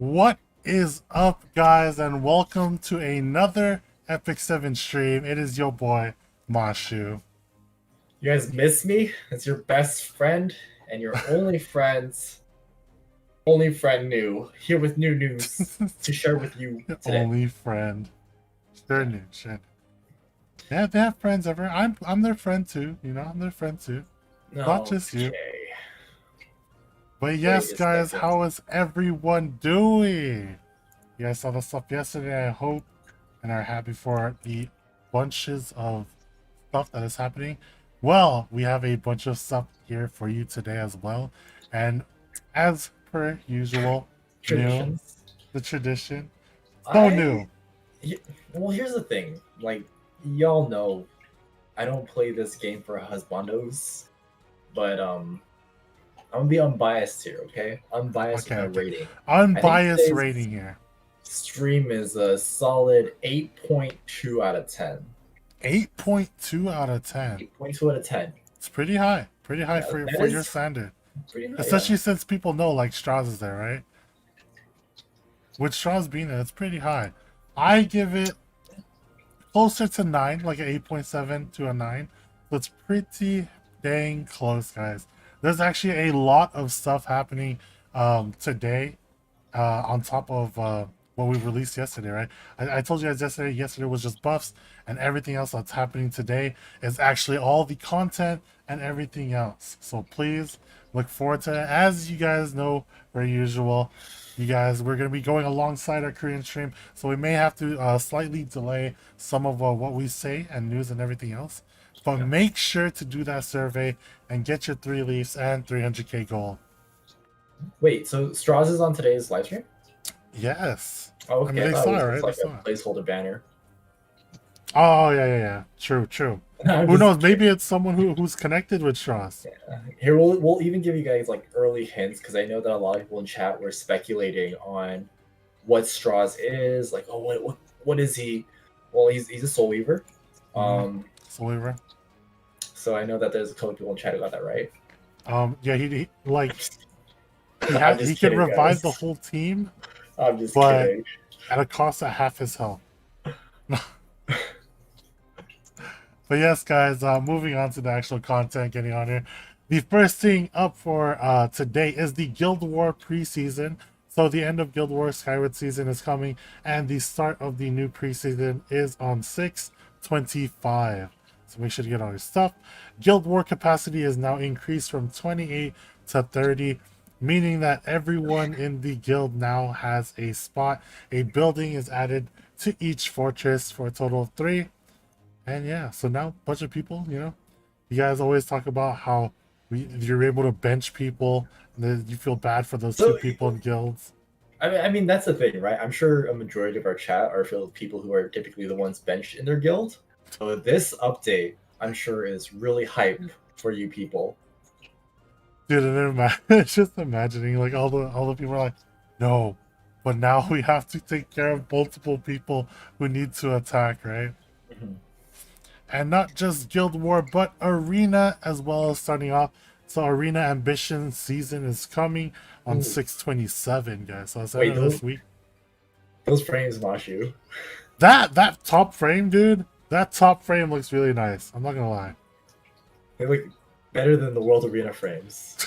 What is up, guys, and welcome to another Epic 7 stream. It is your boy, Mashuu. You guys miss me? It's your best friend and your only friend new, here with new news to share with you today. Only friend. Sure new shit. Yeah, they have friends ever. I'm their friend too, I'm their friend too. Not just you. Okay. But Wait yes, a guys, second. how is everyone doing? You guys saw the stuff yesterday, I hope, and are happy for the bunches of stuff that is happening. Well, we have a bunch of stuff here for you today as well. And as per usual, new, Traditions. the tradition. So I new. well, here's the thing. Like y'all know, I don't play this game for husbandos, but I'm gonna be unbiased here, okay? Unbiased with Okay, my okay. rating. I think Unbiased today's rating here. stream is a solid 8.2 out of 10. 8.2 out of 10. 8.2 out of 10. It's pretty high. Pretty high Yeah, for that your is standard. pretty high, yeah. Especially since people know like Strauss is there, right? With Strauss being there, it's pretty high. I give it closer to 9, like an 8.7 to a 9. So it's pretty dang close, guys. There's actually a lot of stuff happening today on top of what we released yesterday, right? I told you guys yesterday was just buffs, and everything else that's happening today is actually all the content and everything else. So please look forward to it. As you guys know, per usual, we're going to be going alongside our Korean stream, so we may have to slightly delay some of what we say and news and everything else. But Yeah. make sure to do that survey and get your 3 leaves and 300k gold. Wait, so Straws is on today's live stream? Yes. Oh, I mean, okay. I they thought it saw was it, just right? They like a saw it. placeholder banner. Oh, yeah. True. I'm Who just knows? Maybe kidding. it's someone who's connected with Strauss. Yeah. Here, we'll even give you guys like early hints because I know that a lot of people in chat were speculating on what Straws is. Like, oh, what is he? Well, he's a Soul Weaver. Sliver. So I know that there's a couple people in chat who got that right. Yeah, he like I'm he just can kidding, revive guys. the whole team, I'm just but kidding. at a cost of half his health. But yes, guys, moving on to the actual content, getting on here. The first thing up for today is the Guild War preseason. So the end of Guild War Skyward season is coming, and the start of the new preseason is on 6/25. So make sure to get all your stuff. Guild War capacity is now increased from 28 to 30, meaning that everyone in the guild now has a spot. A building is added to each fortress for a total of 3. And yeah, so now a bunch of people, you guys always talk about how you're able to bench people, and then you feel bad for those two So people in guilds. I mean that's the thing, right? I'm sure a majority of our chat are filled with people who are typically the ones benched in their guild. So this update, I'm sure, is really hype for you people. Dude, and then just imagining like all the people are like, no, but now we have to take care of multiple people who need to attack, right? Mhm. And not just Guild War, but Arena as well as starting off. So Arena Ambition season is coming on Ooh. 6/27, guys. So it's the end Wait, of this week. those frames, Mashuu. That top frame, dude. That top frame looks really nice. I'm not gonna lie. They look better than the World Arena frames.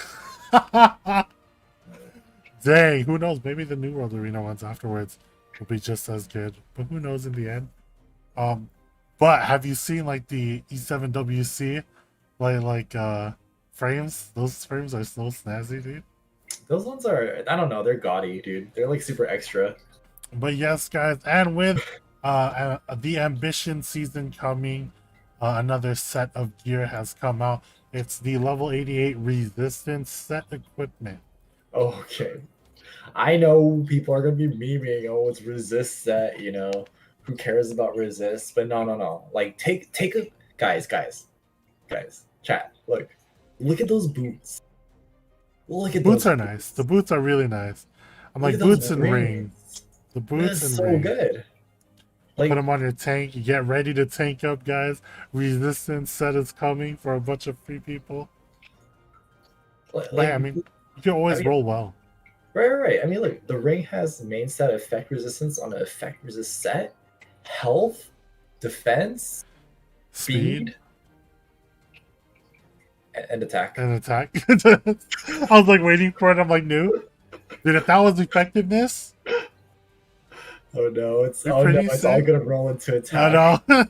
Dang, who knows? Maybe the New World Arena ones afterwards will be just as good. But who knows in the end? Um, but have you seen like the E7WC frames? Those frames are so snazzy, dude. Those ones are, I don't know, they're gaudy, dude. They're like super extra. But yes, guys, and with the Ambition season coming, another set of gear has come out. It's the level 88 resistance set equipment. Okay. I know people are gonna be memeing, oh, it's resist set, you know. Who cares about resist? But no. Like take a guys, chat. Look at those boots. Look at Boots those are nice. The boots. boots are really nice. I'm Look like at those boots and ring. rings. The boots That's and so ring. good. You put Like, them on your tank. You get ready to tank up, guys. Resistance set is coming for a bunch of free people. But like yeah, I mean, you can I always mean, roll well. Right. I mean, look, the ring has main set effect resistance on an effect resist set, health, defense, Speed speed, and attack. and attack. I was like waiting for it. I'm like, no. Dude, if that was effectiveness, It's be oh no, pretty it's all sick. gonna roll into I attack. know.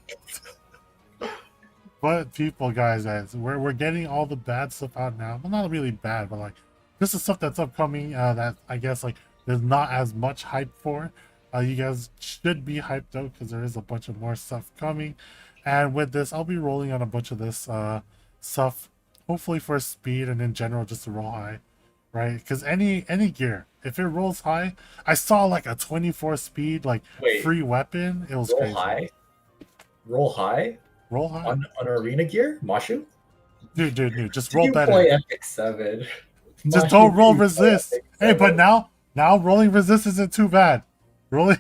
But people, guys, we're getting all the bad stuff out now. Well, not really bad, but like this is stuff that's upcoming. That I guess like there's not as much hype for. You guys should be hyped out because there is a bunch of more stuff coming. And with this, I'll be rolling on a bunch of this stuff, hopefully for speed and in general just to roll high, right? Because any gear, if it rolls high, I saw like a 24 speed like Wait, free weapon. It was roll crazy. high, roll high Roll high, on arena gear, Mashuu. dude, just Do roll you better. play Epic 7? Just Mashuu, don't do roll you play resist. Epic Hey, but 7? now rolling resist isn't too bad. Rolling.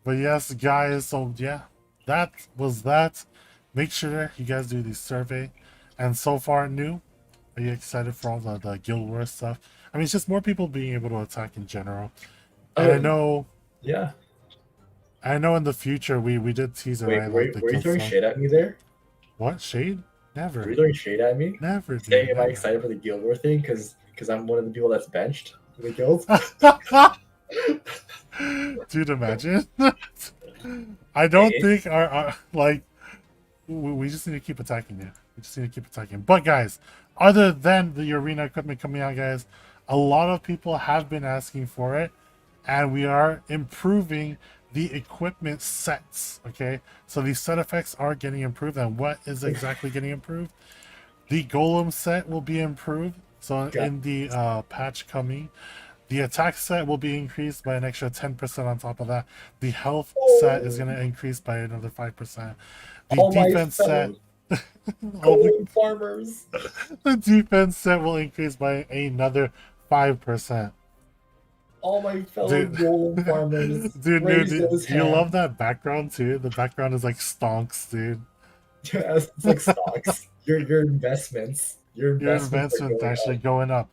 But yes, guys. So yeah, that was that. Make sure you guys do the survey. And so far, new. Are you excited for all the Guild Wars stuff? I mean, it's just more people being able to attack in general. And Oh yeah. I know in the future we did tease it, Wait, right? Like the were you guild throwing stuff. shade at me there? What shade? Were you Never, throwing shade at me? never, Saying, dude, am I never. excited for the Guild War thing? Because I'm one of the people that's benched in the guild. Dude, imagine. I don't It, think our like we just need to keep attacking you. We just need to keep attacking. But guys, other than the arena equipment coming out, guys, a lot of people have been asking for it, and we are improving the equipment sets. Okay, so these set effects are getting improved, and what is exactly getting improved? The golem set will be improved. So God, in the patch coming, the attack set will be increased by an extra 10% on top of that. The health set is going oh, to increase by another 5%. The all my defense set, fellow all golem farmers, the defense set will increase by another 5%. all my fellow Dude, golem farmers, dude, raise those do you love hands. that background too? The background is like stonks, dude. Yes, it's like stocks. Your Your investments are investment's going actually up. going up.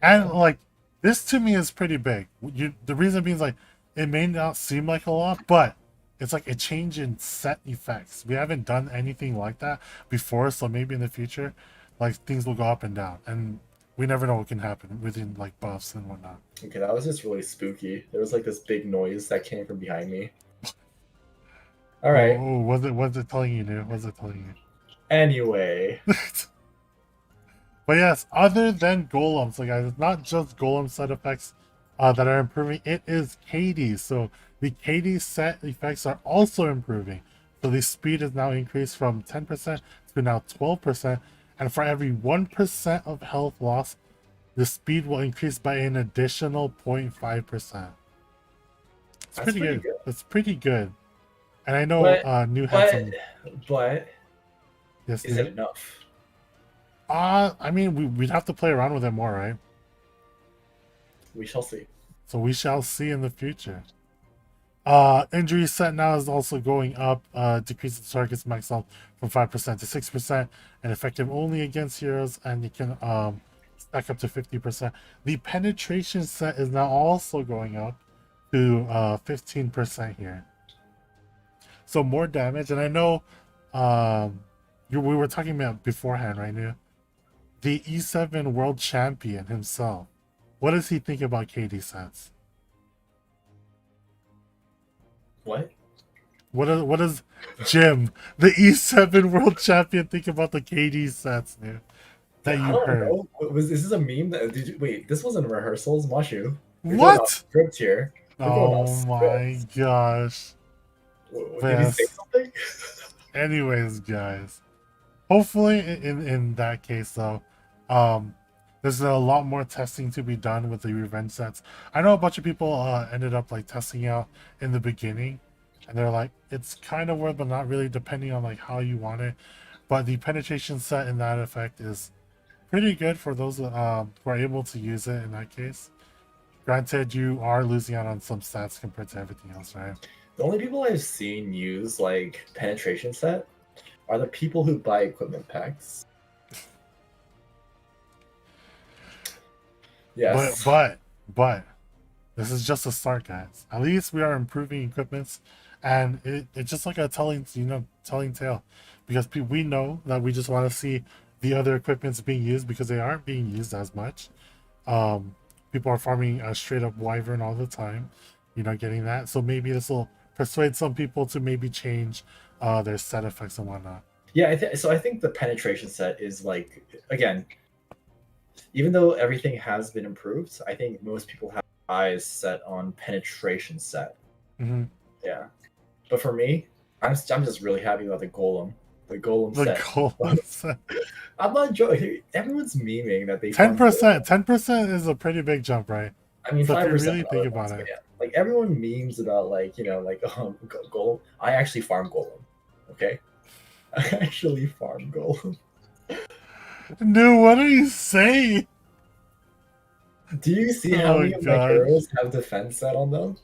And like this to me is pretty big. The reason being is like it may not seem like a lot, but it's like a change in set effects. We haven't done anything like that before, so maybe in the future, like things will go up and down, and we never know what can happen within like buffs and whatnot. Okay, that was just really spooky. There was like this big noise that came from behind me. All right. Was it telling you new? Was it telling Anyway, you? But yes, other than golems, so guys, it's not just golem set effects that are improving. It is KD. So the KD set effects are also improving. So the speed is now increased from 10% to now 12%. And for every 1% of health loss, the speed will increase by an additional 0.5%. It's that's pretty pretty good. good. It's pretty good. And I know But New had but some. but Yes, is it New. enough? I mean, we'd have to play around with it more, right? We shall see. So we shall see in the future. Injury set now is also going up, decreases the target's max health from 5% to 6%, and effective only against heroes, and you can stack up to 50%. The penetration set is now also going up to 15% here. So more damage, and I know we were talking about beforehand, right now. The E7 world champion himself. What does he think about KD sets? What? What does Jim, the E7 world champion, think about the KD sets, dude? That I you don't heard. know. Was this is a meme that did you wait? This wasn't rehearsals, Mashu. We're going off What? script here. We're going off Oh my script. gosh. Did he say Yes. something? Anyways, guys. Hopefully in that case though, um there's a lot more testing to be done with the revenge sets. I know a bunch of people ended up like testing out in the beginning, and they're like, it's kind of worth, but not really, depending on like how you want it. But the penetration set in that effect is pretty good for those who are able to use it in that case. Granted, you are losing out on some stats compared to everything else, right? The only people I've seen use like penetration set are the people who buy equipment packs. But Yes. but but this is just a start, guys. At least we are improving equipments, and it's just like a telling tale, because we know that we just want to see the other equipments being used because they aren't being used as much. Um, People are farming a straight up wyvern all the time. You're not getting that, so maybe this will persuade some people to maybe change their set effects and whatnot. Yeah, so. I think the penetration set is like, again, even though everything has been improved, I think most people have eyes set on penetration set. Hmm. Yeah, but for me, I'm just really happy about the golem The set. goal set. I'm not joking. Everyone's memeing that they ten farm golem. percent. 10% is a pretty big jump, right? I mean, So if you 5% really on think other about ones, but it, yeah, like everyone memes about like golem. I actually farm golem. Okay, I actually farm golem. dude, what are you saying? Do you see how Oh many of my gosh, heroes have defense set on them?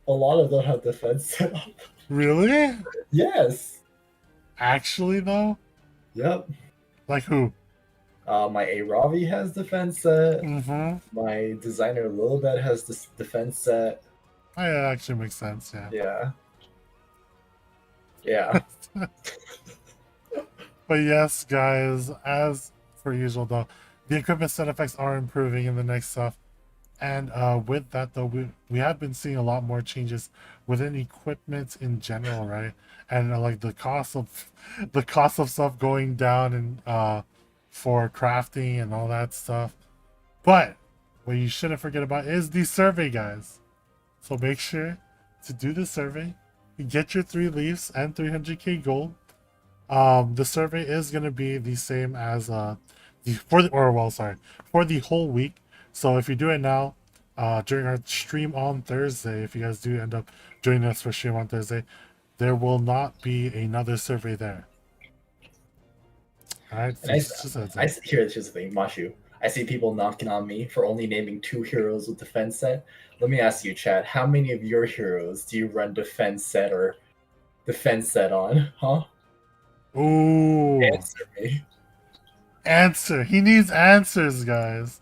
A lot of them have defense set on them. really? Yes. Actually, though, Yep. like who? My A Ravi has defense set. Mm-hmm. My designer Lilibet has this defense set. Oh, yeah, that actually makes sense. Yeah. Yeah. Yeah. But yes, guys, as per usual, though, the equipment set effects are improving in the next stuff. And with that, though, we have been seeing a lot more changes within equipment in general, right? And like the cost of stuff going down and for crafting and all that stuff. But what you shouldn't forget about is the survey, guys. So make sure to do the survey. Get your 3 leaves and 300k gold. The survey is gonna be the same as for the whole week. So if you do it now, during our stream on Thursday, if you guys do end up joining us for stream on Thursday, there will not be another survey there. All right, And so just a heads up. here's the thing, Mashu. I see people knocking on me for only naming 2 heroes with defense set. Let me ask you, Chad, how many of your heroes do you run defense set or defense set on? Huh? Ooh, Answer me. answer. He needs answers, guys.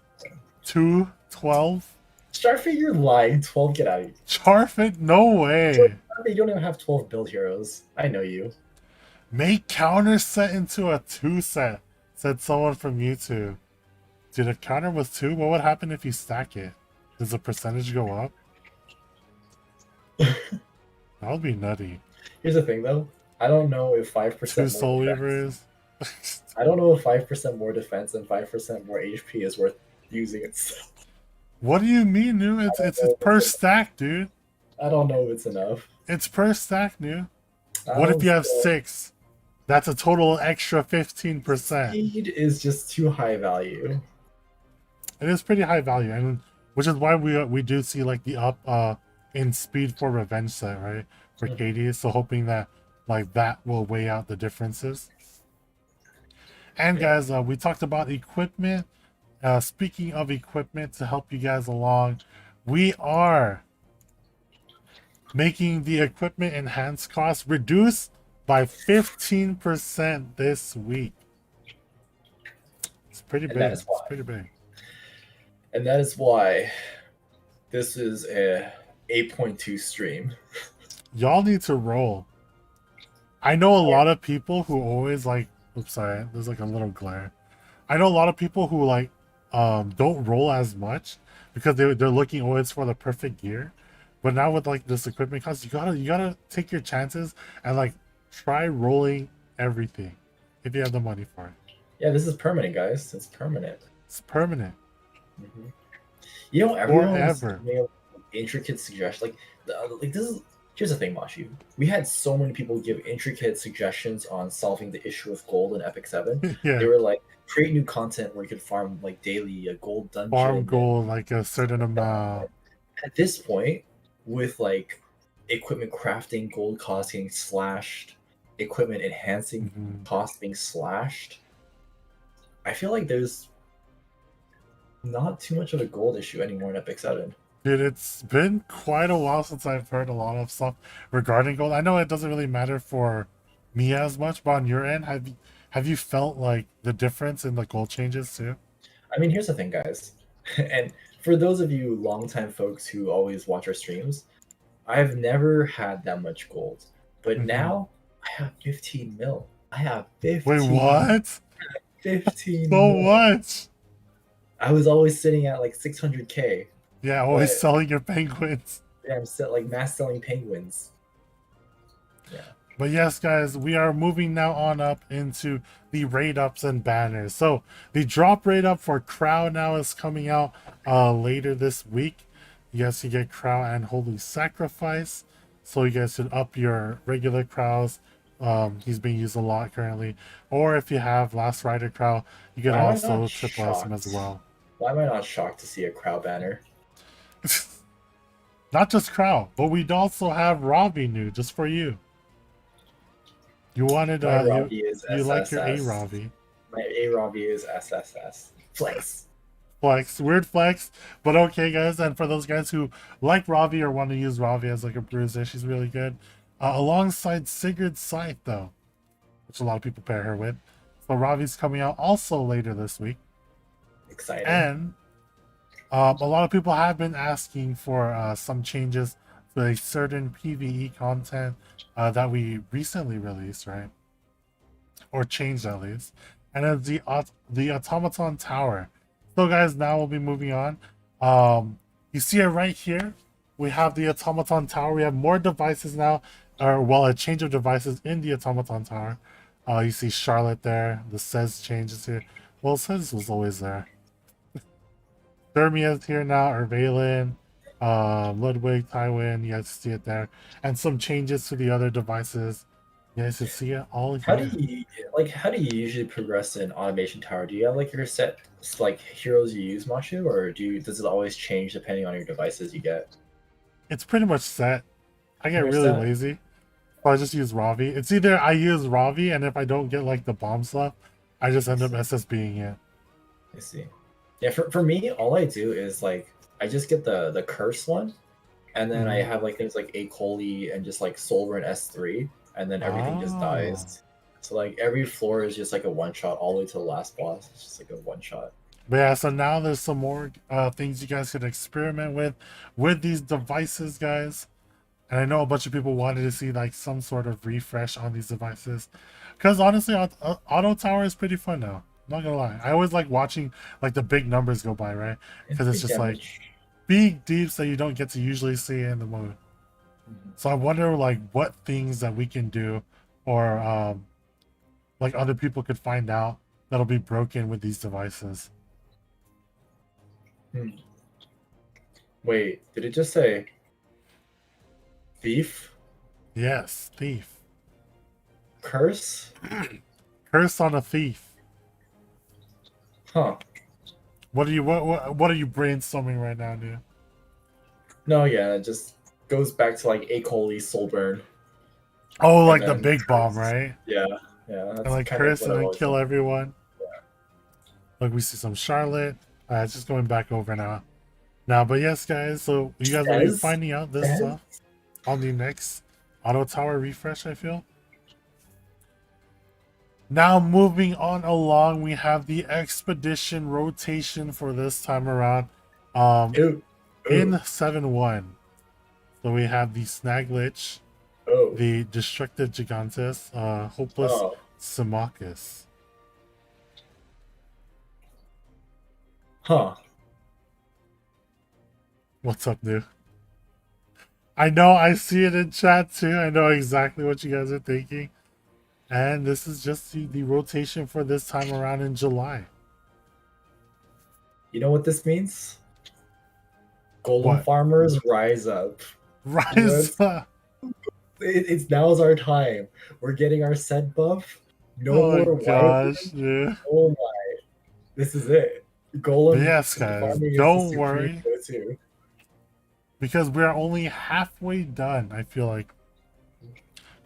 2, 12. Starfleet, you're lying. 12, get out of here. Charfit, no way. Starfleet, you don't even have 12 build heroes. I know you. Make counter set into a 2 set, said someone from YouTube. Dude, if counter was 2, what would happen if you stack it? Does the percentage go up? That would be nutty. Here's the thing, though. I don't know if 5% 2 more soul defense. weavers. I don't know if 5% more defense and 5% more HP is worth using itself. What do you mean, new? It's per stack, dude. I don't know if it's enough. It's per stack, new. I What if don't you have know. 6? That's a total extra 15%. Speed is just too high value. It is pretty high value, and which is why we do see like the up in speed for revenge set, right? For KD, so hoping that like that will weigh out the differences. And Yeah. guys, we talked about equipment. Speaking of equipment, to help you guys along, we are making the equipment enhanced cost reduce by 15% this week. It's pretty And big. that is It's why. pretty big. And that is why this is a 8.2 stream. Y'all need to roll. I know a lot of people who always like, oops, sorry, there's like a little glare. I know a lot of people who like don't roll as much because they're looking always for the perfect gear. But now with like this equipment cost, you gotta take your chances and like try rolling everything if you have the money for it. Yeah, this is permanent, guys. It's permanent. It's permanent. Mm-hmm. You know, everyone was Forever. giving intricate suggestions. Like this is. Here's the thing, Mashi. We had so many people give intricate suggestions on solving the issue of gold in Epic 7. They Yeah. were like, create new content where you could farm like daily a gold dungeon. Farm gold like a certain amount. At this point, with like equipment crafting gold cost getting slashed, equipment enhancing Mhm. cost being slashed, I feel like there's not too much of a gold issue anymore in Epic 7. Dude, it's been quite a while since I've heard a lot of stuff regarding gold. I know it doesn't really matter for me as much, but on your end, have you felt like the difference in the gold changes too? I mean, here's the thing, guys. And for those of you longtime folks who always watch our streams, I've never had that much gold, but Mhm. now I have 15 mil. I have Wait, 15 what? 15 So mil. what? I was always sitting at like 600k, Yeah, always but selling your penguins. yeah, I'm still like mass selling penguins. Yeah. But yes, guys, we are moving now on up into the raid ups and banners. So the drop raid up for Crow now is coming out later this week. You guys can get Crow and Holy Sacrifice. So you guys should up your regular Crows. He's being used a lot currently. Or if you have Last Rider Crow, you can Why am I not also triple S him as shocked? well. Why am I not shocked to see a crowd banner? Not just Crow, but we'd also have Robbie new just for you. You wanted My you Robbie is you like your A SSS. Robbie. My A Robbie is SSS. Flex. Flex, weird flex, but okay, guys. And for those guys who like Ravi or want to use Ravi as like a bruiser, she's really good. Alongside Sigurd's Scythe, though, which a lot of people pair her with. So Ravi's coming out also later this week, Exciting. and a lot of people have been asking for some changes to a certain PVE content that we recently released, right? Or changed at least, and it's the automaton tower. So guys, now we'll be moving on. You see it right here. We have the automaton tower. We have more devices now, or well, a change of devices in the automaton tower. You see Charlotte there. The says changes here. Well, says was always there. Thermia's here now, or Valen, Ludwig, Tywin. You guys see it there, and some changes to the other devices. You guys can see it all How do here. you how do you usually progress in automation tower? Do you have like your set like heroes you use, Mashuu, or does it always change depending on your devices you get? It's pretty much set. I get Pretty much really set. lazy. So I just use Ravi. It's either I use Ravi, and if I don't get like the bomb stuff, I just I end up see. SSBing it. I see. Yeah, for me, all I do is like I just get the curse one, and then I Mhm. have like things like A Coli and just like Solver and S3, and then everything just Ah. dies. So like every floor is just like a one shot all the way to the last boss. It's just like a one shot. But yeah, so now there's some more things you guys can experiment with these devices, guys. And I know a bunch of people wanted to see like some sort of refresh on these devices, because honestly, Auto Tower is pretty fun now. Not gonna lie, I always like watching like the big numbers go by, right? It's Because it's big just like damage. big deeps that you don't get to usually see in the mode. Mhm. So I wonder like what things that we can do, or like other people could find out that'll be broken with these devices. Hmm. Wait, did it just say thief? Yes, thief. Curse? Curse on a thief. Huh. What are you what are you brainstorming right now, dude? No, yeah, it just goes back to like A. coli, Soulburn, Oh, and like the then big bomb, curse. right? Yeah, yeah, And that's like kind of curse what and I've then always kill done. everyone. Like we see some Charlotte. Just going back over now. Now, but yes, guys. So you guys will be Says, finding out this says. stuff on the next Auto Tower refresh, I feel. Now moving on along, we have the expedition rotation for this time around. Um, Ooh, in ooh, 7-1. So we have the Snag Lich, oh, the Destructive Gigantus, Hopeless oh, Symmachus. huh. What's up, dude? I know I see it in chat too. I know exactly what you guys are thinking. And this is just the rotation for this time around in July. You know what this means? Golem What? farmers rise up. Rise Let's. up. It's now's our time. We're getting our set buff. No Oh more gosh, wyvern. dude. Oh my! This is it. But Golem yes, guys, farming is the don't supreme worry. go-to. Because we're only halfway done, I feel like.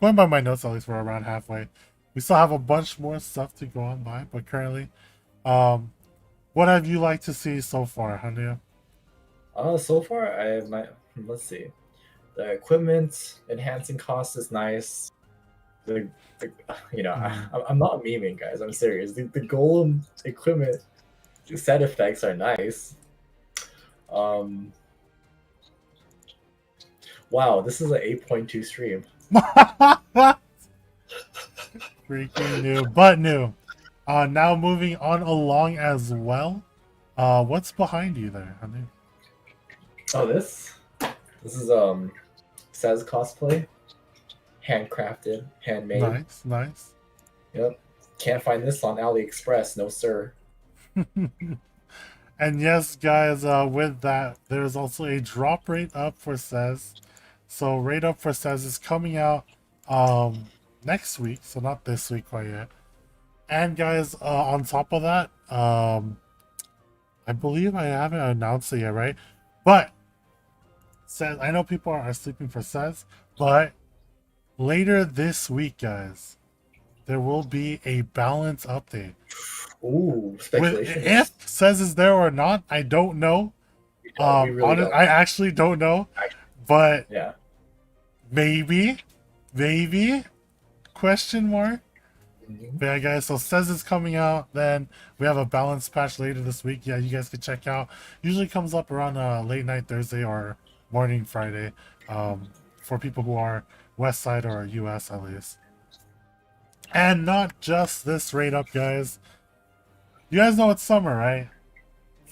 Going by my notes, at least we're around halfway. We still have a bunch more stuff to go on by, but currently, um, what have you liked to see so far, Hania? So far I have my. Let's see. The equipment enhancing cost is nice. The, the Hmm. I'm not memeing, guys. I'm serious. The golem equipment set effects are nice. Um, wow, this is an 8.2 stream. Freaking new, but new. Now moving on along as well. What's behind you there, honey? Oh, this is says cosplay, handcrafted, handmade. Nice, nice. Yep. Can't find this on AliExpress, no sir. And yes, guys, with that, there's also a drop rate up for Says. So rate up for Says is coming out next week, so not this week quite yet. And guys, on top of that, I believe I haven't announced it yet, right? But Says, I know people are sleeping for Says, but later this week, guys, there will be a balance update. Ooh, speculation. If Says is there or not, I don't know. We really don't. I actually don't know, but Yeah. maybe, question mark. Mhm. But yeah, guys, so Says is coming out. Then we have a balance patch later this week. Yeah, you guys can check out. Usually comes up around late night Thursday or morning Friday, for people who are West Side or US at least. And not just this rate up, guys. You guys know it's summer, right?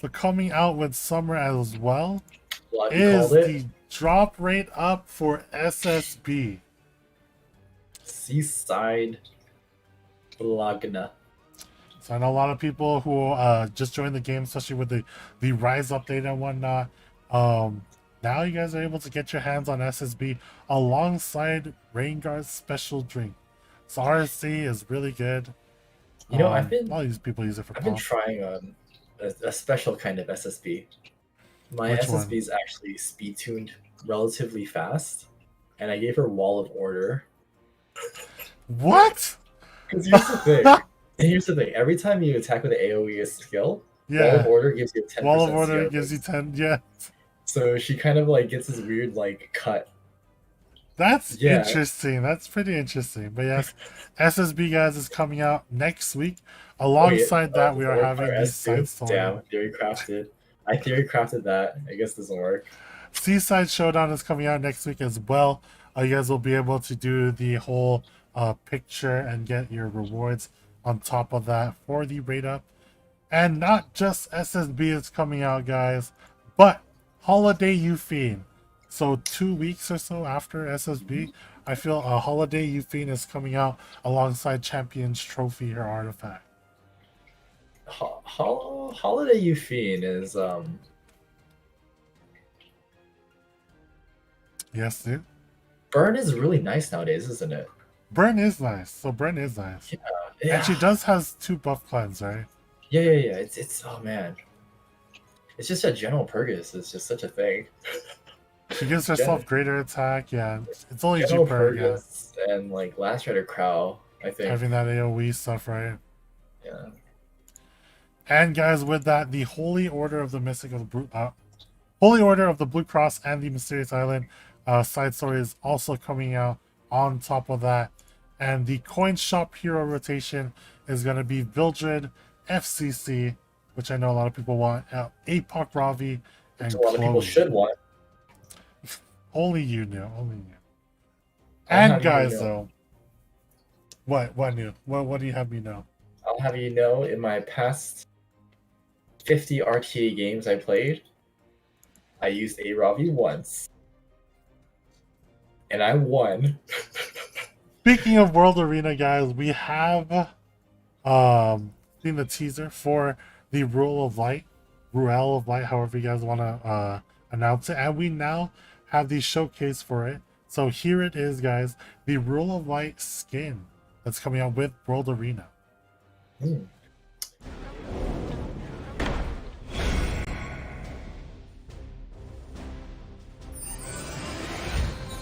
So coming out with summer as well Well, have you is called it? the drop rate up for SSB. Seaside Laguna. So I know a lot of people who just joined the game, especially with the Rise update and whatnot. Now you guys are able to get your hands on SSB alongside Rainguard's special drink. So RSC is really good. You know, a lot of these people use it for I've been comp. trying a special kind of SSB. My Which SSB one? is actually speed tuned relatively fast, and I gave her Wall of Order. What? Because here's the thing. Here's the thing. Every time you attack with an AOE skill, Wall of Yeah. Order gives you a 10% Wall of Order CR gives you boost. 10. Yeah. So she kind of like gets this weird like cut. That's Yeah. interesting. That's pretty interesting. But yes, SSB guys is coming out next week. Alongside that, we are having the side story. Damn, theory crafted. I theory crafted that. I guess it doesn't work. Seaside Showdown is coming out next week as well. You guys will be able to do the whole picture and get your rewards on top of that for the rate up. And not just SSB is coming out, guys, but Holiday Euphine. So 2 weeks or so after SSB, I feel a Holiday Euphine is coming out alongside Champions Trophy or Artifact. Holiday Euphine is Yes, dude. Burn is really nice nowadays, isn't it? Burn is nice. So Burn is nice. Yeah. And she does has 2 buff cleanse, right? Yeah. It's oh man. It's just a general Purgus is just such a thing. She gives herself greater attack. Yeah, it's only G General per. Yeah, Purgus and like Last Rider Crow, I think. having that AOE stuff, right? Yeah. And guys, with that, the Holy Order of the Mystic of the Holy Order of the Blue Cross and the Mysterious Island side story is also coming out on top of that. And the Coin Shop Hero rotation is going to be Vildred, FCC, which I know a lot of people want, APOC Ravi, and Which a lot of people Chloe. should want. Only you knew. Only you. I'll And have you guys, know. though, what new? What do you have me know? I'll have you know, in my past 50 RTA games I played, I used a Ravi once. And I won. Speaking of World Arena, guys, we have seen the teaser for the Ruel of Light, however you guys want to announce it, and we now have the showcase for it. So here it is, guys, the Ruel of Light skin that's coming out with World Arena.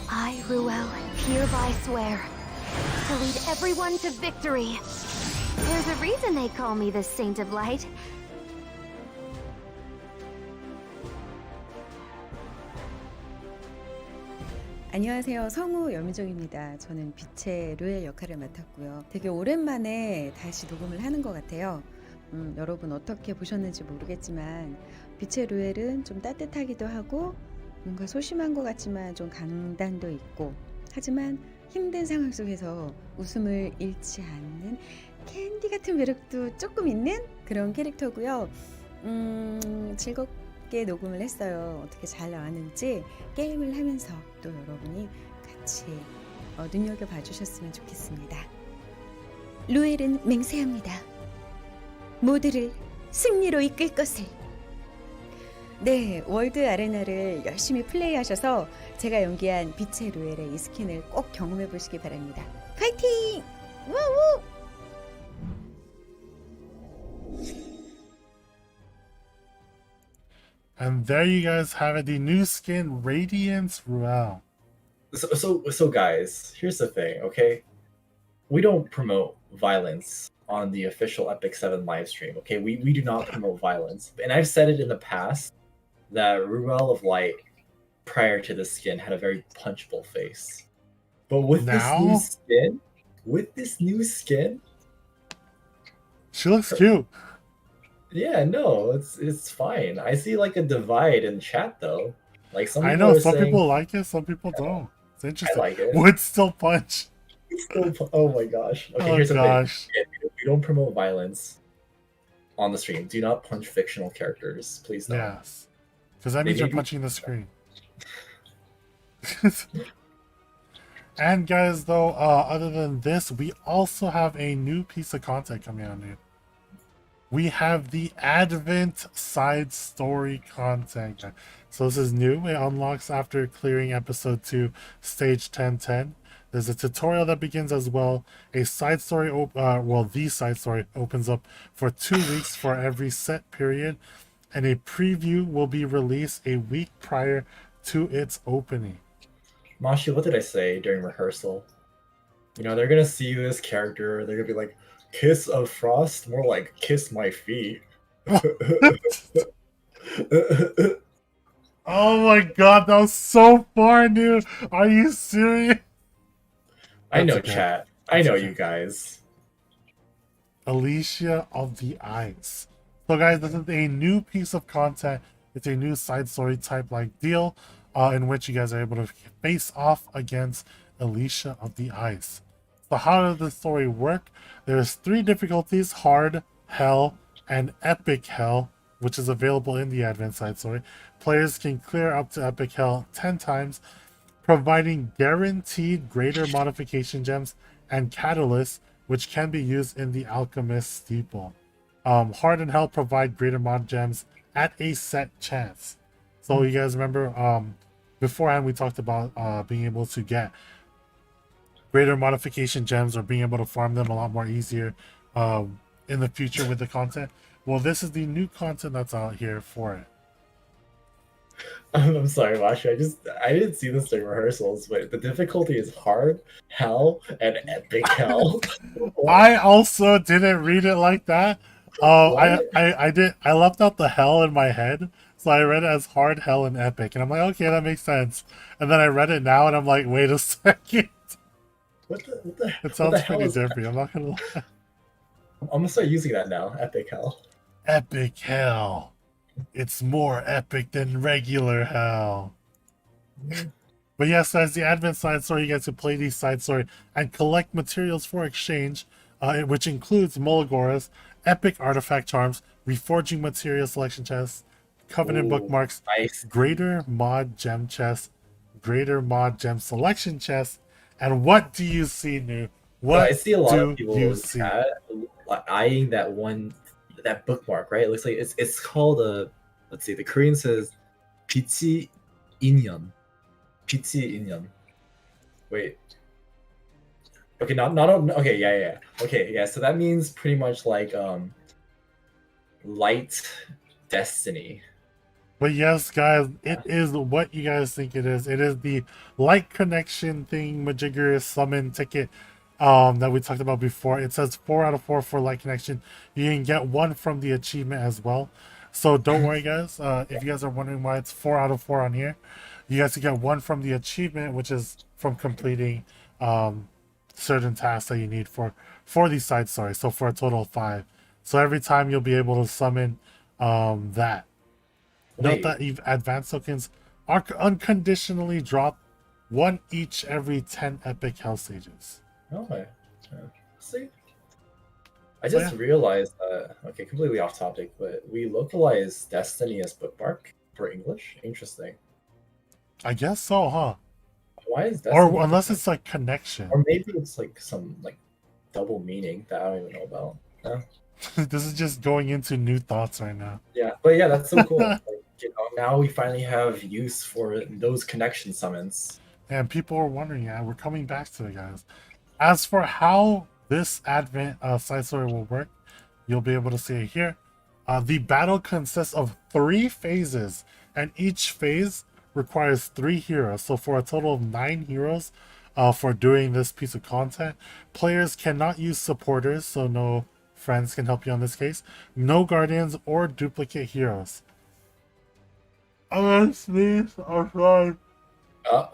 I, Ruel, hereby swear to lead everyone to victory. There's a reason they call me the Saint of Light. 안녕하세요. 성우 여미종입니다. 저는 빛의 루엘 역할을 맡았고요. 되게 오랜만에 다시 녹음을 하는 것 같아요. 여러분 어떻게 보셨는지 모르겠지만 빛의 루엘은 좀 따뜻하기도 하고 뭔가 소심한 것 같지만 좀 강단도 있고 하지만 힘든 상황 속에서 웃음을 잃지 않는 캔디 같은 매력도 조금 있는 그런 캐릭터고요. 즐겁게 녹음을 했어요. 어떻게 잘 나왔는지 게임을 하면서 또 여러분이 같이 눈여겨봐 주셨으면 좋겠습니다. 루엘은 맹세합니다. 모두를 승리로 이끌 것을. 네, 월드 아레나를 열심히 플레이하셔서 제가 연기한 빛의 루엘의 이 스킨을 꼭 경험해 보시기 바랍니다. 파이팅! 우우! And there you guys have it, the new skin, Radiance Ruel. So guys, here's the thing, okay? We don't promote violence on the official Epic 7 live stream, okay? We do not promote violence. And I've said it in the past that Ruel of Light, prior to the skin, had a very punchable face. But with Now? this new skin, She looks cute. yeah, no, it's fine. I see like a divide in chat though. Like some I people know are some saying, people like it, some people don't. It's interesting. like it. Would still punch. oh my gosh. Okay, Oh here's the thing. gosh. We don't promote violence on the stream. Do not punch fictional characters, please don't. Yes. Because that means you're Maybe- punching the screen. And guys, though, other than this, we also have a new piece of content coming out, dude. We have the Advent side story content, guys. So this is new. It unlocks after clearing episode 2, stage 1010. There's a tutorial that begins as well. A side story, the side story opens up for 2 weeks for every set period, and a preview will be released a week prior to its opening. Mashuu, what did I say during rehearsal? You know, they're gonna see this character, they're gonna be like, Kiss of Frost? More like kiss my feet. Oh my god, that was so far, dude. Are you serious? I know, That's okay. chat. I That's know okay. you guys. Alicia of the Ice. So guys, this is a new piece of content. It's a new side story type like deal in which you guys are able to face off against Alicia of the Ice. So how does the story work? There's 3 difficulties: hard, hell, and epic hell, which is available in the Advent side story. Players can clear up to epic hell 10 times, providing guaranteed greater modification gems and catalysts, which can be used in the Alchemist Steeple. Hard and Hell provide greater mod gems at a set chance. So you guys remember beforehand we talked about being able to get greater modification gems or being able to farm them a lot more easier in the future with the content. Well, this is the new content that's out here for it. I'm sorry, Mashuu. I didn't see this during rehearsals, but the difficulty is hard, hell, and epic hell. I also didn't read it like that. What? I left out the hell in my head, so I read it as hard, hell, and epic, and I'm like, okay, that makes sense. And then I read it now, and I'm like, wait a second, What the it what the sounds hell pretty is that? different. I'm not gonna lie. I'm gonna start using that now. Epic hell. Epic hell. It's more epic than regular hell. But yes, as the Advent side story, you get to play these side story and collect materials for exchange, which includes Molagoras, epic artifact charms, reforging material selection chests, covenant Ooh, bookmarks, nice. greater mod gem chests, greater mod gem selection chests, and what do you see, New? What I see a lot do of people you in see? chat eyeing that bookmark, right? It looks like it's called a, let's see, the Korean says Pichi Inyeon. Pichi Inyeon. Wait. Okay, okay, yeah. Okay, yeah, so that means pretty much like light destiny. But yes, guys, it is what you guys think it is. It is the light connection thing, majigger summon ticket that we talked about before. It says 4 out of 4 for light connection. You can get 1 from the achievement as well. So don't worry, guys. If you guys are wondering why it's 4 out of 4 on here, you guys can get 1 from the achievement, which is from completing certain tasks that you need for these side stories. So for a total of 5. So every time you'll be able to summon that. Note Wait. that advanced tokens are unconditionally dropped one each every 10 epic hell stages. Okay. See? I So just yeah, realized that, okay, completely off topic, but we localize Destiny as bookmark for English. Interesting. I guess so, huh? Why is Destiny Or unless bookmark? it's like connection. Or maybe it's like some like double meaning that I don't even know about. Yeah, This is just going into new thoughts right now. yeah, but yeah, that's so cool. Like, now we finally have use for those connection summons. And people are wondering, yeah, we're coming back to it, guys. As for how this Advent side story will work, you'll be able to see it here. The battle consists of 3 phases, and each phase requires 3 heroes. So for a total of 9 heroes for doing this piece of content. Players cannot use supporters, so no friends can help you on this case. No guardians or duplicate heroes. I'm gonna sneeze. I'm sorry. Oh,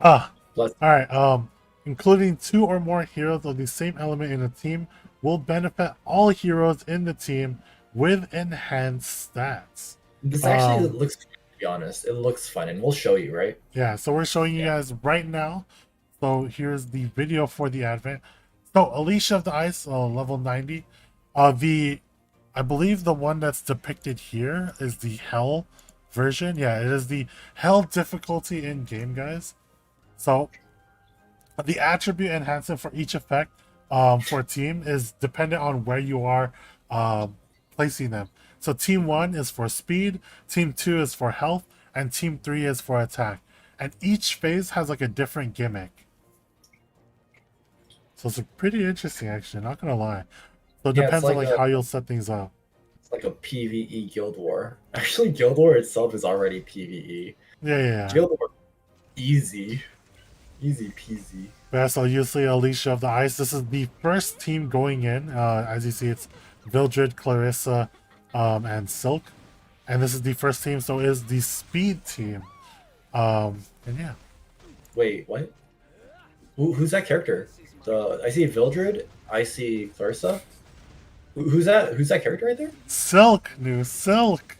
Ah, bless. all right. Including 2 or more heroes of the same element in a team will benefit all heroes in the team with enhanced stats. This actually looks, to be honest, it looks fun, and we'll show you, right? Yeah, so we're showing you guys right now. So here's the video for the Advent. So Alicia of the Ice, level 90. I believe the one that's depicted here is the Hell version. Yeah, it is the Hell difficulty in game, guys. So the attribute enhancement for each effect for a team is dependent on where you are placing them. So team 1 is for speed, team 2 is for health, and team 3 is for attack. And each phase has like a different gimmick. So it's pretty interesting, actually, not gonna lie. So it Yeah, depends on like like how you'll set things up. it's like a PvE Guild War. Actually, Guild War itself is already PvE. Yeah. Guild War, easy peasy. But yeah, so you see Alicia of the Ice. This is the first team going in. As you see, it's Vildred, Clarissa, and Silk. And this is the first team, so it is the speed team. And yeah. Wait, what? Who's that character? I see Vildred. I see Clarissa. Who's that? Who's that character right there? Silk, new Silk.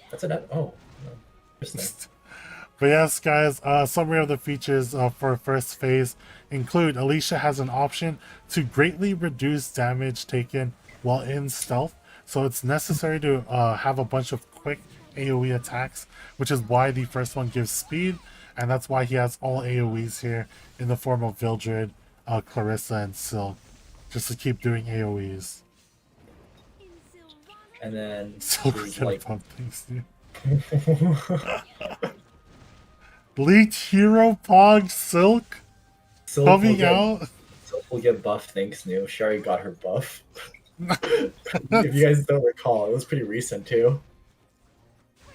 That's an oh, interesting. But yes, guys, summary of the features for first phase include Alicia has an option to greatly reduce damage taken while in stealth. So it's necessary to have a bunch of quick AoE attacks, which is why the first one gives speed. And that's why he has all AoEs here in the form of Vildred, Clarissa, and Silk. Just to keep doing AoEs. And then Silk there's can like pump things, dude. Leaked Hero Pog Silk Silk will coming get, out. Silk will get buff. Thanks, New. She already got her buff. If you guys don't recall, it was pretty recent too.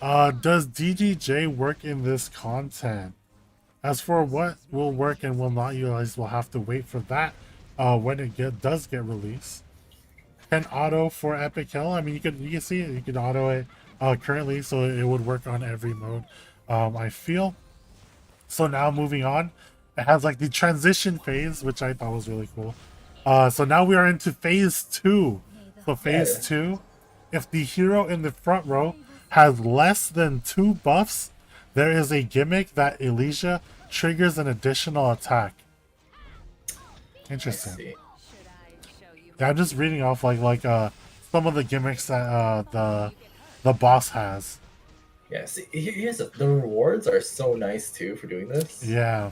Does DDJ work in this content? As for what will work and will not utilize, we'll have to wait for that when it does get released. Can auto for Epic Hell? I mean, you can see it. You can auto it currently, so it would work on every mode. I feel. So now moving on, it has like the transition phase, which I thought was really cool. So now we are into phase 2. So phase 2, if the hero in the front row has less than 2 buffs, there is a gimmick that Alicia triggers an additional attack. Interesting. Yeah, I'm just reading off like some of the gimmicks that the boss has. Yeah, see, the rewards are so nice too for doing this. Yeah.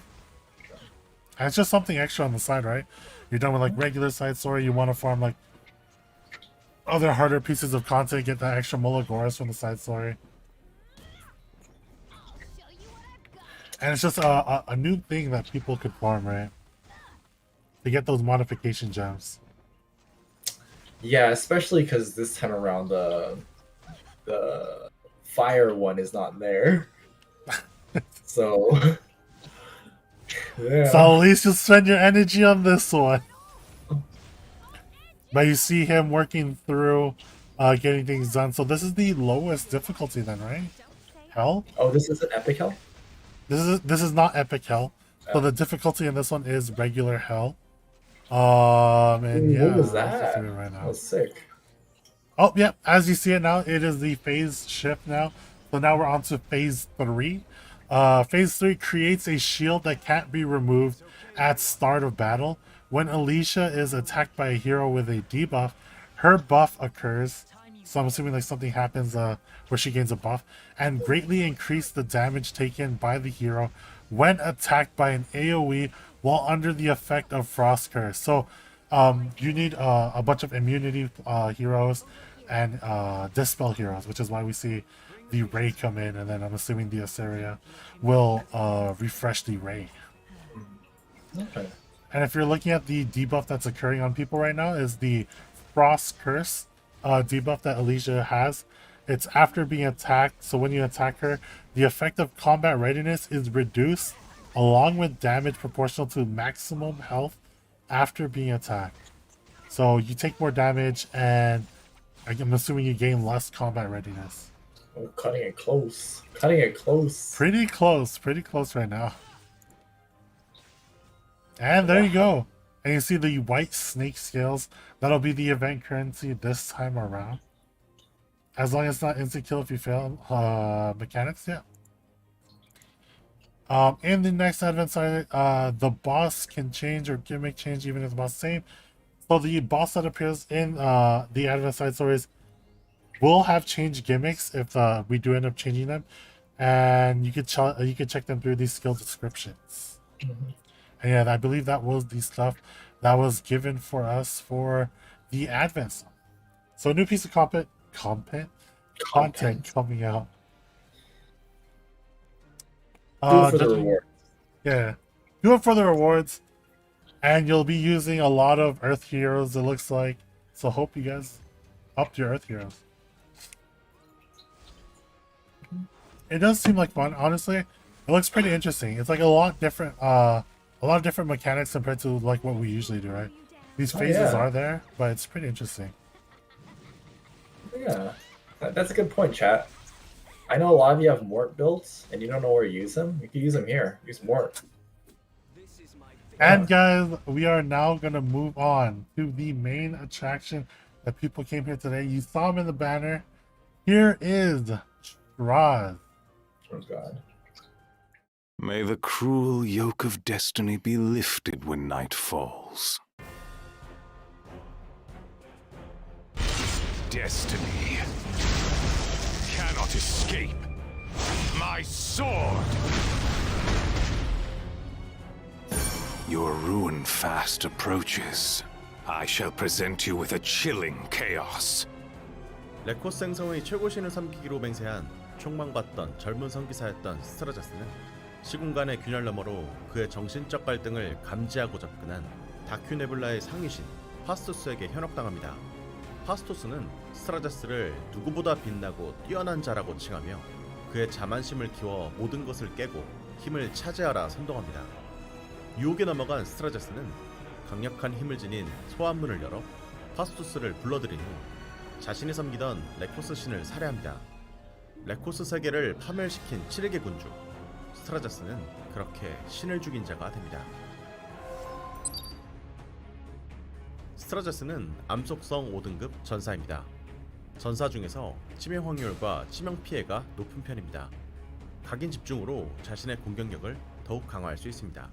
And it's just something extra on the side, right? You're done with like regular side story, you want to farm like other harder pieces of content, get that extra Mologoras from the side story. And it's just a new thing that people could farm, right? To get those modification gems. Yeah, especially because this time around the fire one is not there. So yeah. So at least you spend your energy on this one. But you see him working through getting things done. So this is the lowest difficulty then, right? Hell? Oh, this is an epic hell? This is not epic hell. So Oh. the difficulty in this one is regular hell. And Ooh, yeah, what was let's just that? do it right That now. was sick. Oh, yep. As you see it now, it is the phase shift now. So now we're on to phase 3. Phase 3 creates a shield that can't be removed at start of battle. When Alicia is attacked by a hero with a debuff, her buff occurs. So I'm assuming like something happens where she gains a buff, and greatly increase the damage taken by the hero when attacked by an AoE while under the effect of Frost Curse. So you need a bunch of immunity heroes and dispel heroes, which is why we see the Ray come in, and then I'm assuming the Assyria will refresh the Ray. Okay. And if you're looking at the debuff that's occurring on people right now, is the Frost Curse debuff that Alicia has. It's after being attacked, so when you attack her, the effect of combat readiness is reduced along with damage proportional to maximum health after being attacked. So you take more damage, and I'm assuming you gain less combat readiness. Oh, cutting it close. Cutting it close. Pretty close right now. And there you go. And you see the white snake scales. That'll be the event currency this time around. As long as it's not instant kill if you fail mechanics, yeah. In the next advent side, the boss can change or gimmick change even if the boss is the same. So the boss that appears in the advent side stories will have changed gimmicks if we do end up changing them, and you could check them through these skill descriptions. And yeah, I believe that was the stuff that was given for us for the advent. So a new piece of content coming out. Do it for the judging- reward. Yeah, do it for the rewards, and you'll be using a lot of Earth heroes. It looks like. So hope you guys upped your Earth heroes. It does seem like fun, honestly. It looks pretty interesting. It's like a lot different mechanics compared to like what we usually do, right? These phases yeah. are there, but it's pretty interesting. Yeah, that's a good point, chat. I know a lot of you have Mort builds, and you don't know where to use them. You can use them here. Use Mort. And guys, we are now gonna move on to the main attraction that people came here today. You saw him in the banner. Here is Straz. Oh God. May the cruel yoke of destiny be lifted when night falls. Destiny cannot escape my sword. Your ruin fast approaches. I shall present you with a chilling chaos. 레코스 생성의 최고신을 삼키기로 맹세한 촉망받던 젊은 성기사였던 스트라자스는 시공간의 균열 너머로 그의 정신적 갈등을 감지하고 접근한 다큐 네블라의 상위신 파스토스에게 현혹당합니다. 파스토스는 스트라자스를 누구보다 빛나고 뛰어난 자라고 칭하며 그의 자만심을 키워 모든 것을 깨고 힘을 차지하라 선동합니다. 유혹에 넘어간 스트라자스는 강력한 힘을 지닌 소환문을 열어 파스토스를 불러들인 후 자신이 섬기던 레코스 신을 살해합니다. 레코스 세계를 파멸시킨 7개 군주 스트라자스는 그렇게 신을 죽인 자가 됩니다. 스트라자스는 암속성 5등급 전사입니다. 전사 중에서 치명 확률과 치명 피해가 높은 편입니다. 각인 집중으로 자신의 공격력을 더욱 강화할 수 있습니다.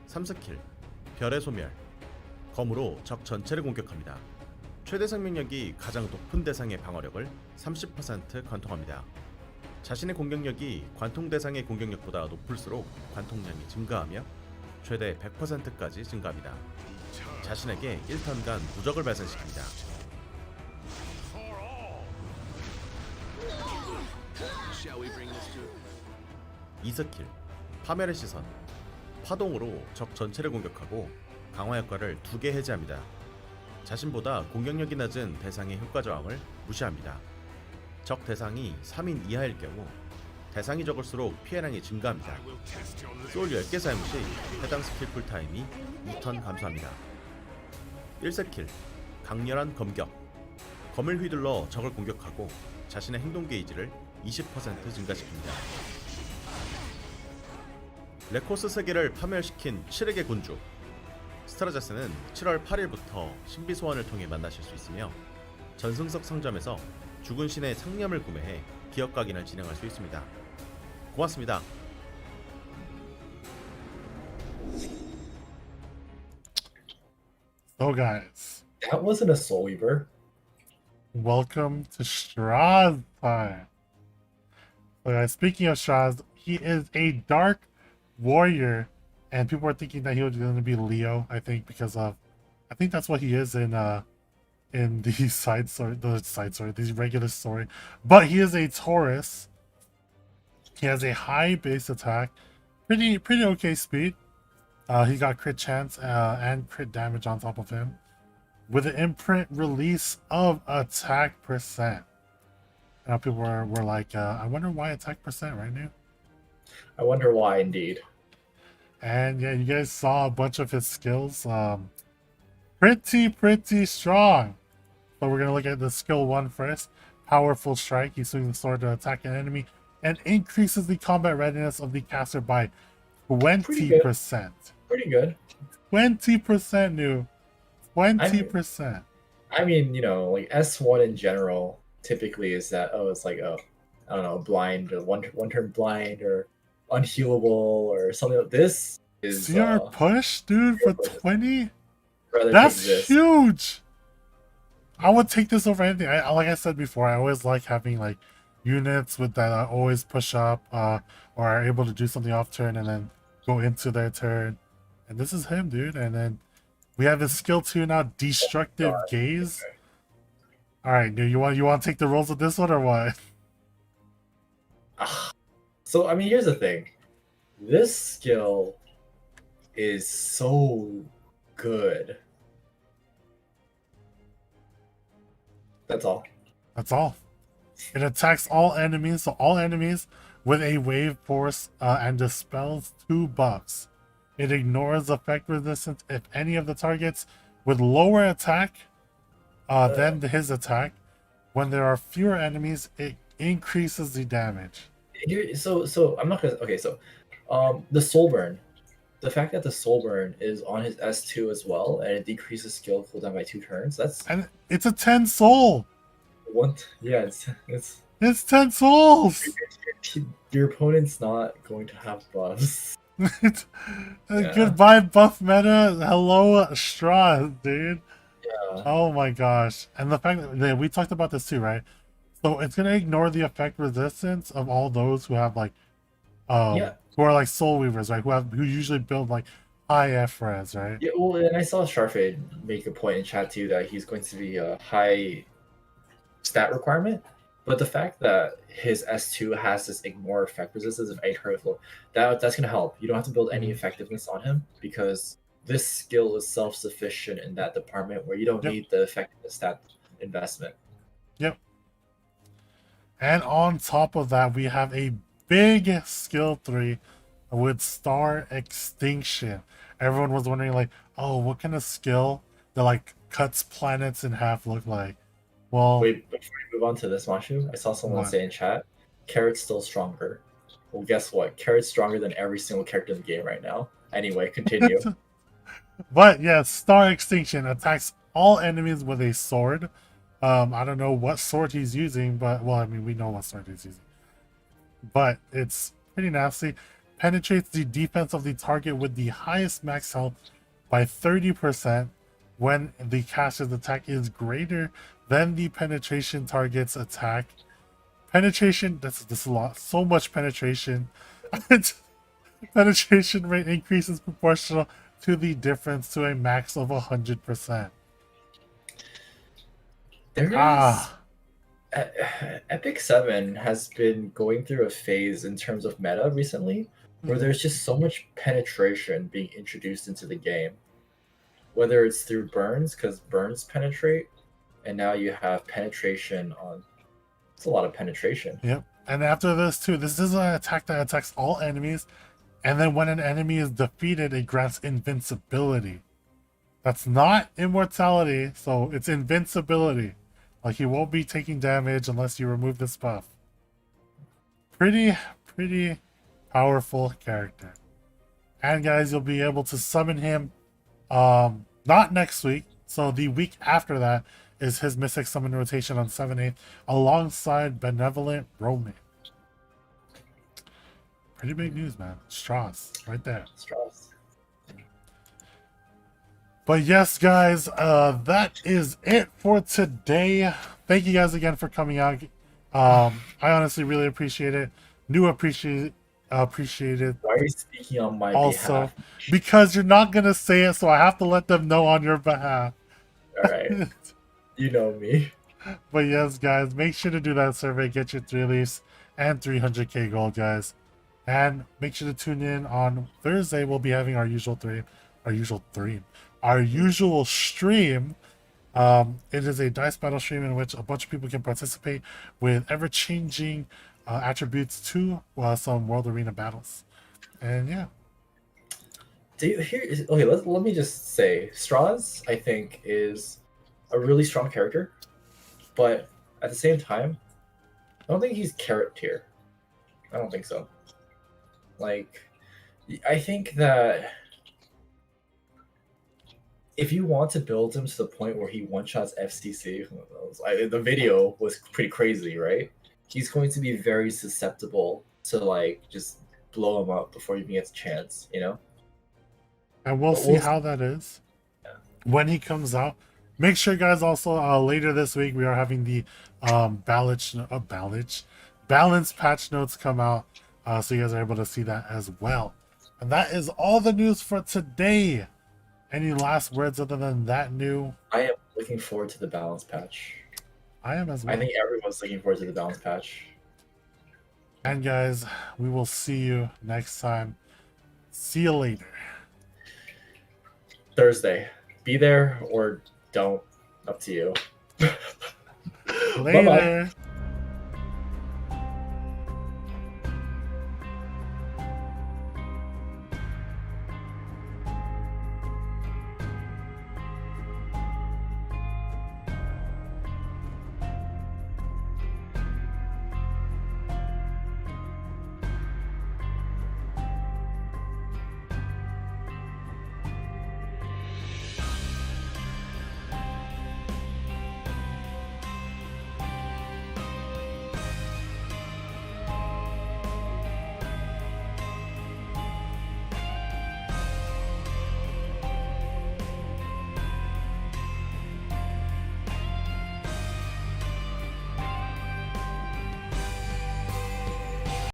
3스킬 별의 소멸. 검으로 적 전체를 공격합니다. 최대 생명력이 가장 높은 대상의 방어력을 30% 관통합니다. 자신의 공격력이 관통 대상의 공격력보다 높을수록 관통량이 증가하며 최대 100%까지 증가합니다. 자신에게 1턴간 무적을 발생시킵니다. 2스킬 파멸의 시선. 파동으로 적 전체를 공격하고 강화 효과를 2개 해제합니다. 자신보다 공격력이 낮은 대상의 효과 저항을 무시합니다. 적 대상이 3인 이하일 경우 대상이 적을수록 피해량이 증가합니다. 소울 10개 사용 시 해당 스킬 쿨타임이 2턴 감소합니다. 1스킬 강렬한 검격. 검을 휘둘러 적을 공격하고 자신의 행동 게이지를 20% 증가시킵니다. 레코스 세계를 파멸시킨 7획의 군주 스트라자스는 7월 8일부터 신비 소환을 통해 만나실 수 있으며 전승석 상점에서 죽은 신의 상념을 구매해 기억 각인을 진행할 수 있습니다. 고맙습니다. So guys, That wasn't a Soul Weaver. welcome to Straz time. So guys, speaking of Straz, he is a dark warrior, and people are thinking that he was going to be Leo. I think because of, I think that's what he is in the these regular story. But he is a Taurus. He has a high base attack, pretty okay speed. He got crit chance and crit damage on top of him, with an imprint release of attack percent. People were like, I wonder why attack percent right now. I wonder why, indeed. And yeah, you guys saw a bunch of his skills. Pretty strong. So we're gonna look at the skill 1 first. Powerful strike. He swings the sword to attack an enemy and increases the combat readiness of the caster by 20%. Pretty good. 20% new. 20%. I mean, you know, like S1 in general typically is that, oh, it's like, oh, I don't know, blind or one turn blind or unhealable or something like this. Is CR push, dude, for push. 20? rather That's take this. huge. I would take this over anything. Like I said before, I always like having like units with that always push up or are able to do something off turn and then go into their turn. And this is him, dude. And then we have his skill 2 now, Destructive Gaze. Okay. All right, dude, you want to take the rolls with this one or what? So I mean, here's the thing. This skill is so good. That's all. That's all. It attacks all enemies, so all enemies with a wave force and dispels 2 buffs. It ignores effect resistance if any of the targets with lower attack than his attack. When there are fewer enemies, it increases the damage. So I'm not gonna. Okay, so the soul burn. The fact that the soul burn is on his S2 as well, and it decreases skill cooldown by 2 turns. That's And it's a 10 soul. one. Yeah, It's 10 souls. your opponent's not going to have buffs. Yeah. Goodbye, buff meta. Hello, Straw, dude. Yeah. Oh my gosh. And the fact that we talked about this too, right? So it's gonna ignore the effect resistance of all those who have like who are like soul weavers, right? Who usually build like high F res, right? Yeah, well, and I saw Sharfade make a point in chat too that he's going to be a high stat requirement, but the fact that his S2 has this ignore effect resistance of 8 hurtful, that's gonna help. You don't have to build any effectiveness on him because this skill is self-sufficient in that department where you don't need the effectiveness stat investment. Yep. And on top of that, we have a big skill 3 with Star Extinction. Everyone was wondering like, oh, what kind of skill that like cuts planets in half look like? Well, Wait, before we move on to this, Mashuu, I saw someone What? say in chat, Carrot's still stronger. Well, guess what? Carrot's stronger than every single character in the game right now. Anyway, continue. but yeah, Star Extinction attacks all enemies with a sword. I don't know what sword he's using, but well, I mean, we know what sword he's using. But it's pretty nasty. Penetrates the defense of the target with the highest max health by 30% when the caster's attack is greater than the penetration target's attack. Penetration, this is a lot, so much penetration. Penetration rate increases proportional to the difference to a max of 100%. There is Epic 7 has been going through a phase in terms of meta recently where there's just so much penetration being introduced into the game. Whether it's through burns, because burns penetrate, and now you have penetration on. It's a lot of penetration. Yep. And after this too, this is an attack that attacks all enemies, and then when an enemy is defeated, it grants invincibility. That's not immortality, so it's invincibility. Like he won't be taking damage unless you remove this buff. Pretty powerful character. And guys, you'll be able to summon him not next week. So the week after that is his Mystic Summon rotation on 7/8 alongside Benevolent Roman. Pretty big news, man. Strauss, right there. Strauss. But yes, guys, that is it for today. Thank you guys again for coming out. I honestly really appreciate it. Appreciate it Why are you speaking on my also behalf? because you're not gonna say it, so I have to let them know on your behalf. All right, you know me. But yes, guys, make sure to do that survey, get your 3 leaves and 300k gold, guys. And make sure to tune in on Thursday. We'll be having our usual stream. It is a dice battle stream in which a bunch of people can participate with ever-changing attributes to some World Arena battles. And yeah. Okay, let me just say, Strauss, I think, is a really strong character, but at the same time, I don't think he's carrot tier. I don't think so. Like, I think that if you want to build him to the point where he one-shots FCC, the video was pretty crazy, right? He's going to be very susceptible to, like, just blow him up before he even gets a chance, you know? And we'll see how that is when he comes out. Make sure, guys, also later this week we are having the balance patch notes come out, so you guys are able to see that as well. And that is all the news for today. Any last words other than that new? I am looking forward to the balance patch. I am as well. I think everyone's looking forward to the balance patch. And guys, we will see you next time. See you later. Thursday. Be there or don't. Up to you. Later. Bye-bye.